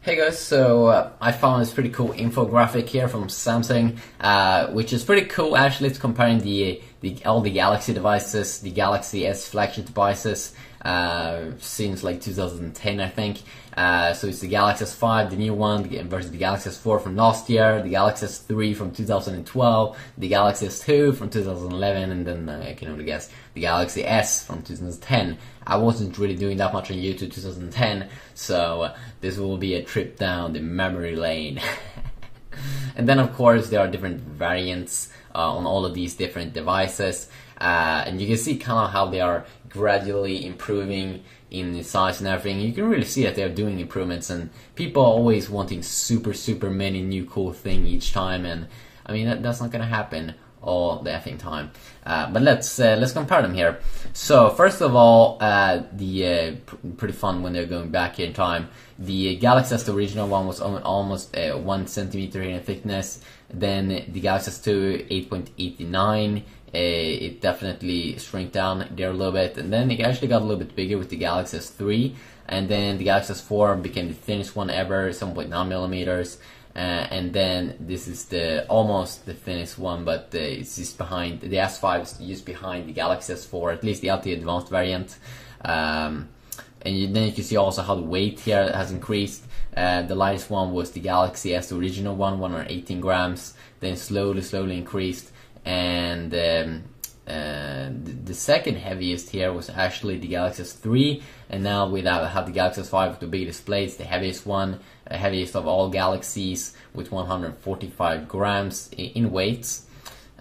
Hey guys, so I found this pretty cool infographic here from Samsung, which is pretty cool. Actually, it's comparing all the Galaxy devices, the Galaxy S flagship devices, since like 2010, I think. So it's the Galaxy S5, the new one, versus the Galaxy S4 from last year, the Galaxy S3 from 2012, the Galaxy S2 from 2011, and then I can only guess the Galaxy S from 2010. I wasn't really doing that much on YouTube 2010, so this will be a trip down the memory lane. And then of course there are different variants on all of these different devices, and you can see kind of how they are gradually improving in the size and everything. You can really see that they're doing improvements, and people are always wanting super many new cool things each time, and I mean that's not gonna happen all the effing time. But let's compare them here. So first of all, pretty fun when they're going back in time. The Galaxy S, the original one, was almost 1 centimeter in thickness. Then the Galaxy S2 8.89. It definitely shrank down there a little bit, and then it actually got a little bit bigger with the Galaxy S3, and then the Galaxy S4 became the thinnest one ever, 7.9 millimeters. And then this is almost the thinnest one, but it's just behind the S5 is just behind the Galaxy S4, at least the LTE advanced variant. And then you can see also how the weight here has increased. The lightest one was the Galaxy S, the original one, 118 grams. Then slowly increased, and the second heaviest here was actually the Galaxy S3, and now we have the Galaxy S5 with the big display. It's the heaviest one, heaviest of all Galaxies, with 145 grams in weight.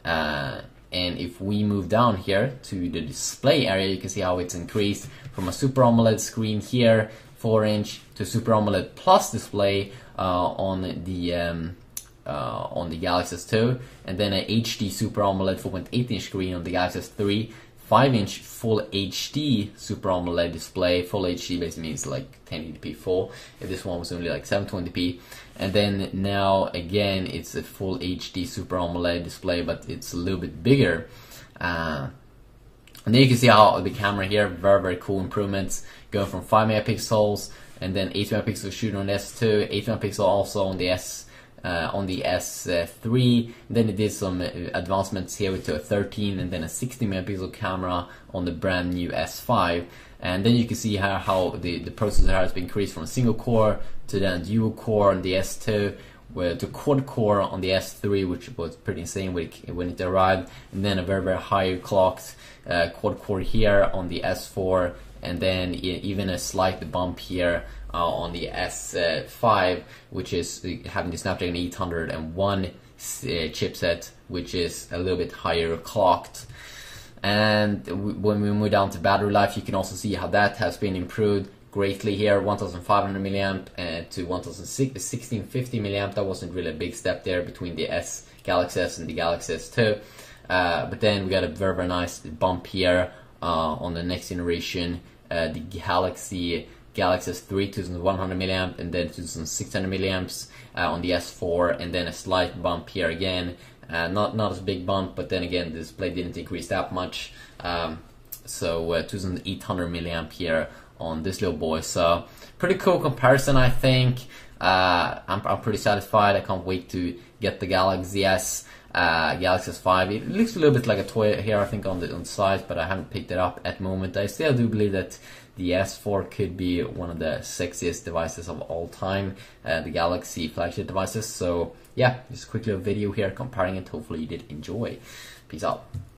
And if we move down here to the display area, you can see how it's increased from a Super AMOLED screen here, 4-inch, to Super AMOLED Plus display on the Galaxy S2, and then an HD Super AMOLED 4.8-inch screen on the Galaxy S3, 5-inch Full HD Super AMOLED display. Full HD basically means like 1080p full. This one was only like 720p, and then now again it's a Full HD Super AMOLED display, but it's a little bit bigger. And then you can see how the camera here, very cool improvements, going from 5 megapixels and then 8 megapixel shooting on the S2, 8 megapixel also on the S3. Then it did some advancements here with a 13 and then a 60 megapixel camera on the brand new S5. And then you can see how the processor has been increased from a single core to then dual core on the S2, to quad core on the S3, which was pretty insane when it arrived, and then a very high clocked quad core here on the S4, and then even a slight bump here on the S5, which is having the Snapdragon 801 chipset, which is a little bit higher clocked. And when we move down to battery life, you can also see how that has been improved greatly here, 1500 milliamp to 1650 milliamp. That wasn't really a big step there between the Galaxy S and the Galaxy S2. But then we got a very nice bump here on the next generation, the Galaxy S3, 2100 milliamp, and then 2600 milliamps on the S4, and then a slight bump here again. Not as big bump, but then again the display didn't increase that much. So 2800 milliamp here on this little boy. So pretty cool comparison, I think. I'm pretty satisfied. I can't wait to get the Galaxy S. Galaxy S5. It looks a little bit like a toy here, I think, on the side, but I haven't picked it up at the moment. I still do believe that the S4 could be one of the sexiest devices of all time, the Galaxy flagship devices. So yeah, just a quick little video here comparing it. Hopefully you did enjoy. Peace out.